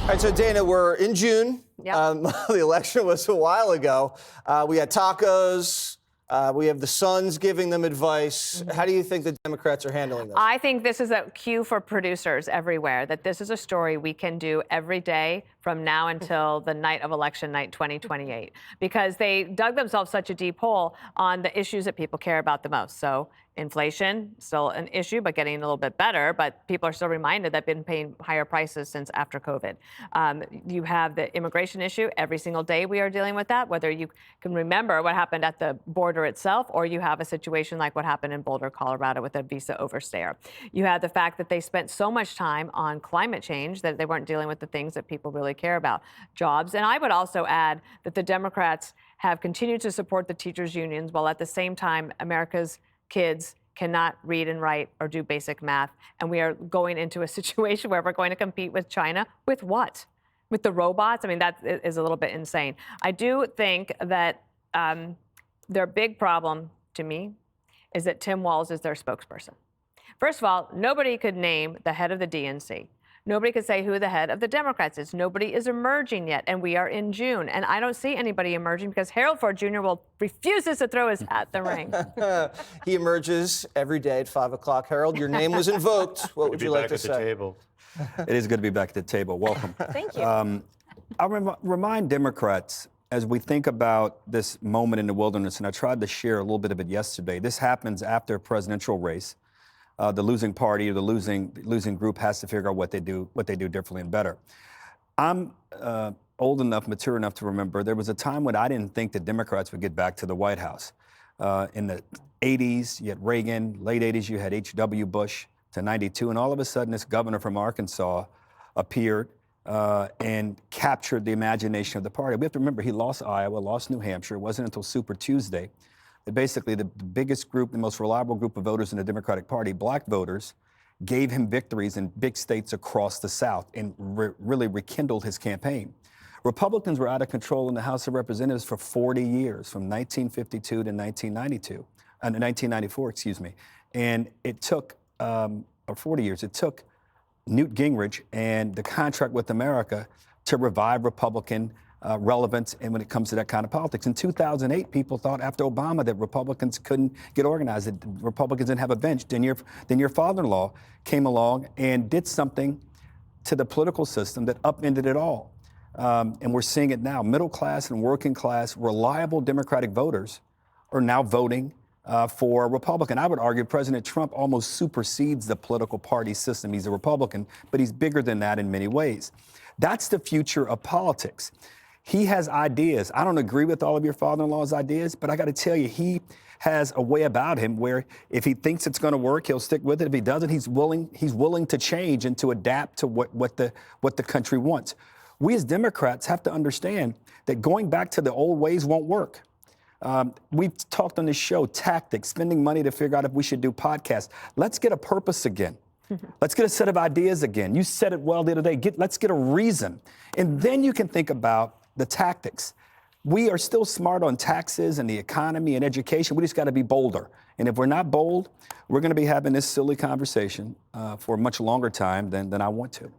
All right, so Dana, we're in June. Yep. The election was a while ago. We had tacos. We have the Suns giving them advice. How do you think the Democrats are handling this? I think this is a cue for producers everywhere, that this is a story we can do every day from now until the night of election night 2028, because they dug themselves such a deep hole on the issues that people care about the most. So inflation, still an issue, but getting a little bit better. But people are still reminded that they've been paying higher prices since after COVID. You have the immigration issue. Every single day we are dealing with that, whether you can remember what happened at the border itself, or you have a situation like what happened in Boulder, Colorado with a visa overstayer. You have the fact that they spent so much time on climate change that they weren't dealing with the things that people really care about, jobs. And I would also add that the Democrats have continued to support the teachers' unions, while at the same time, America's kids cannot read and write or do basic math. And we are going into a situation where we're going to compete with China. With what? With the robots? I mean, that is a little bit insane. I do think that their big problem, to me, is that Tim Walz is their spokesperson. First of all, nobody could name the head of the DNC. Nobody could say who the head of the Democrats is. Nobody is emerging yet, and we are in June. And I don't see anybody emerging because Harold Ford Jr. refuses to throw his hat in the ring. He emerges every day at 5 o'clock. Harold, your name was invoked. What would you like to say? Back at the table. It is good to be back at the table. Welcome. Thank you. I'll remind Democrats, as we think about this moment in the wilderness, and I tried to share a little bit of it yesterday, this happens after a presidential race. The losing party or the losing group has to figure out what they do differently and better. I'm old enough, mature enough to remember there was a time when I didn't think the Democrats would get back to the White House. In the 80s, you had Reagan. Late 80s, you had H.W. Bush to 92. And all of a sudden, this governor from Arkansas appeared and captured the imagination of the party. We have to remember he lost Iowa, lost New Hampshire. It wasn't until Super Tuesday that basically the biggest group, the most reliable group of voters in the Democratic Party, black voters, gave him victories in big states across the South and really rekindled his campaign. Republicans were out of control in the House of Representatives for 40 years, from 1952 to 1994, excuse me. And it took, or 40 years, it took Newt Gingrich and the contract with America to revive Republican relevance and when it comes to that kind of politics. In 2008, people thought after Obama that Republicans couldn't get organized, that Republicans didn't have a bench. Then your father-in-law came along and did something to the political system that upended it all. And we're seeing it now. Middle class and working class, reliable Democratic voters are now voting for a Republican. I would argue President Trump almost supersedes the political party system. He's a Republican, but he's bigger than that in many ways. That's the future of politics. He has ideas. I don't agree with all of your father-in-law's ideas, but I got to tell you, he has a way about him where if he thinks it's going to work, he'll stick with it. If he doesn't, he's willing to change and to adapt to what the country wants. We as Democrats have to understand that going back to the old ways won't work. We've talked on this show, tactics, spending money to figure out if we should do podcasts. Let's get a purpose again. Let's get a set of ideas again. You said it well the other day. Let's get a reason. And then you can think about the tactics. We are still smart on taxes and the economy and education. We just got to be bolder. And if we're not bold, we're going to be having this silly conversation for a much longer time than I want to.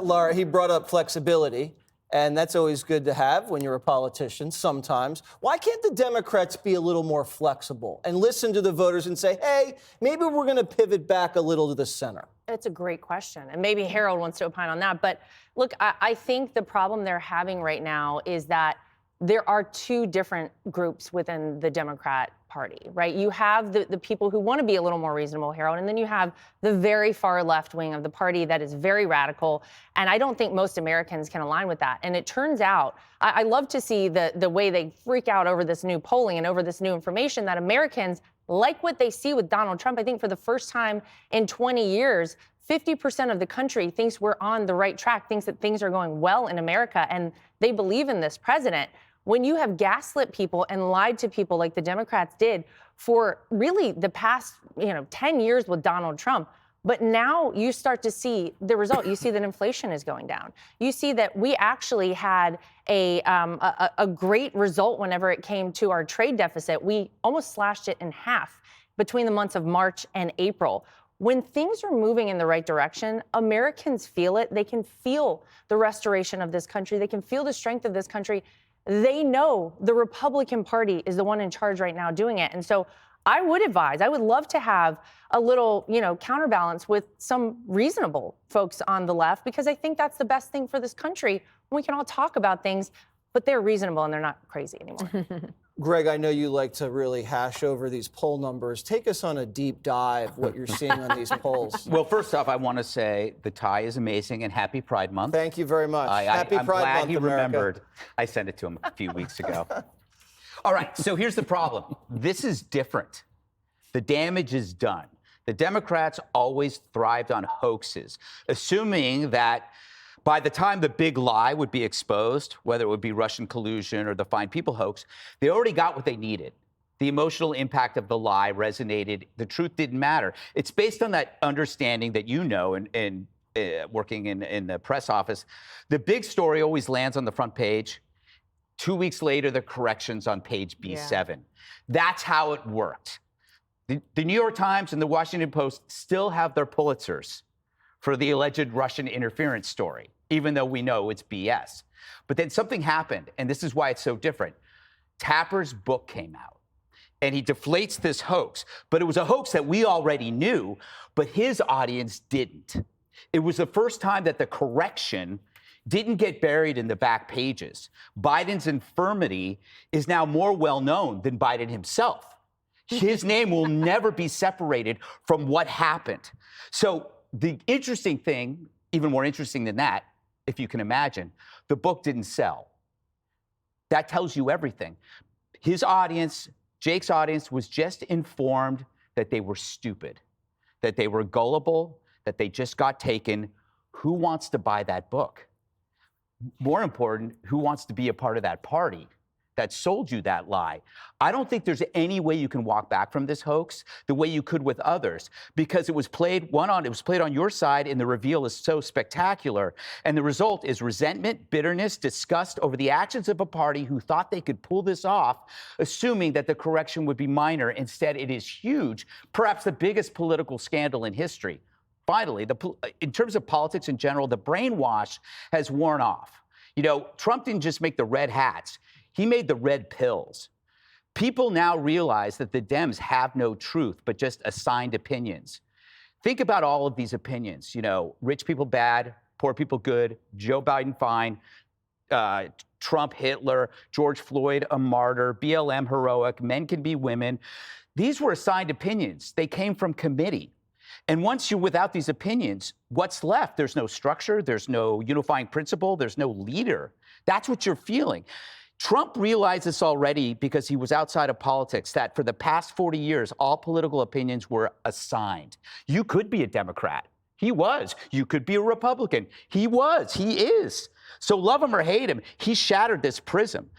Laura, he brought up flexibility, and that's always good to have when you're a politician sometimes. Why can't the Democrats be a little more flexible and listen to the voters and say, hey, maybe we're going to pivot back a little to the center? It's a great question, and maybe Harold wants to opine on that. But look, I think the problem they're having right now is that there are two different groups within the Democrat Party, right? You have the people who want to be a little more reasonable, Harold, and then you have the very far left wing of the party that is very radical. And I don't think most Americans can align with that. And it turns out, I love to see the way they freak out over this new polling and over this new information that Americans like what they see with Donald Trump. I think for the first time in 20 years, 50% of the country thinks we're on the right track, thinks that things are going well in America, and they believe in this president. When you have gaslit people and lied to people like the Democrats did for really the past 10 years with Donald Trump, but now you start to see the result. You see that inflation is going down. You see that we actually had a great result whenever it came to our trade deficit. We almost slashed it in half between the months of March and April. when things are moving in the right direction, Americans feel it. They can feel the restoration of this country. They can feel the strength of this country. They know the Republican Party is the one in charge right now doing it. And so I would advise, I would love to have a little, counterbalance with some reasonable folks on the left, because I think that's the best thing for this country. We can all talk about things, but they're reasonable and they're not crazy anymore. Greg, I know you like to really hash over these poll numbers. Take us on a deep dive, what you're seeing on these polls. Well, first off, I want to say the tie is amazing and happy Pride Month. Thank you very much. Happy I'm Pride glad Month, he America. remembered. I sent it to him a few weeks ago. All right, so here's the problem. This is different. The damage is done. The Democrats always thrived on hoaxes, assuming that by the time the big lie would be exposed, whether it would be Russian collusion or the Fine People hoax, they already got what they needed. The emotional impact of the lie resonated. The truth didn't matter. It's based on that understanding that and working in the press office. The big story always lands on the front page. 2 weeks later, the corrections on page B7. Yeah. That's how it worked. The New York Times and the Washington Post still have their Pulitzers for the alleged Russian interference story, even though we know it's BS. But then something happened, and this is why it's so different. Tapper's book came out, and he deflates this hoax. But it was a hoax that we already knew, but his audience didn't. It was the first time that the correction didn't get buried in the back pages. Biden's infirmity is now more well-known than Biden himself. His name will never be separated from what happened. So the interesting thing, even more interesting than that, if you can imagine, the book didn't sell. That tells you everything. His audience, Jake's audience, was just informed that they were stupid, that they were gullible, that they just got taken. Who wants to buy that book? More important, who wants to be a part of that party that sold you that lie? I don't think there's any way you can walk back from this hoax the way you could with others, because it was played on your side, and the reveal is so spectacular. And the result is resentment, bitterness, disgust over the actions of a party who thought they could pull this off, assuming that the correction would be minor. Instead, it is huge, perhaps the biggest political scandal in history. Finally, in terms of politics in general, the brainwash has worn off. Trump didn't just make the red hats. He made the red pills. People now realize that the Dems have no truth, but just assigned opinions. Think about all of these opinions. Rich people bad, poor people good, Joe Biden fine, Trump Hitler, George Floyd a martyr, BLM heroic, men can be women. These were assigned opinions. They came from committee. And once you're without these opinions, what's left? There's no structure, there's no unifying principle, there's no leader. That's what you're feeling. Trump realized this already because he was outside of politics, that for the past 40 years, all political opinions were assigned. You could be a Democrat. He was. You could be a Republican. He was. He is. So love him or hate him, he shattered this prism.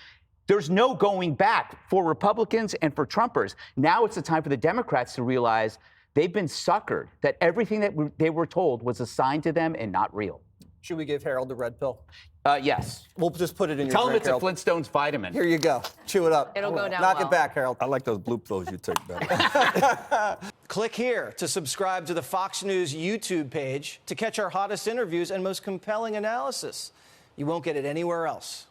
There's no going back for Republicans and for Trumpers. Now it's the time for the Democrats to realize they've been suckered, that everything that they were told was assigned to them and not real. Should we give Harold the red pill? Yes. We'll just put it in your Tell him drink, it's a Harold. Flintstones vitamin. Here you go. Chew it up. It'll go down Knock well. it back, Harold. I like those blue pills you take better. Click here to subscribe to the Fox News YouTube page to catch our hottest interviews and most compelling analysis. You won't get it anywhere else.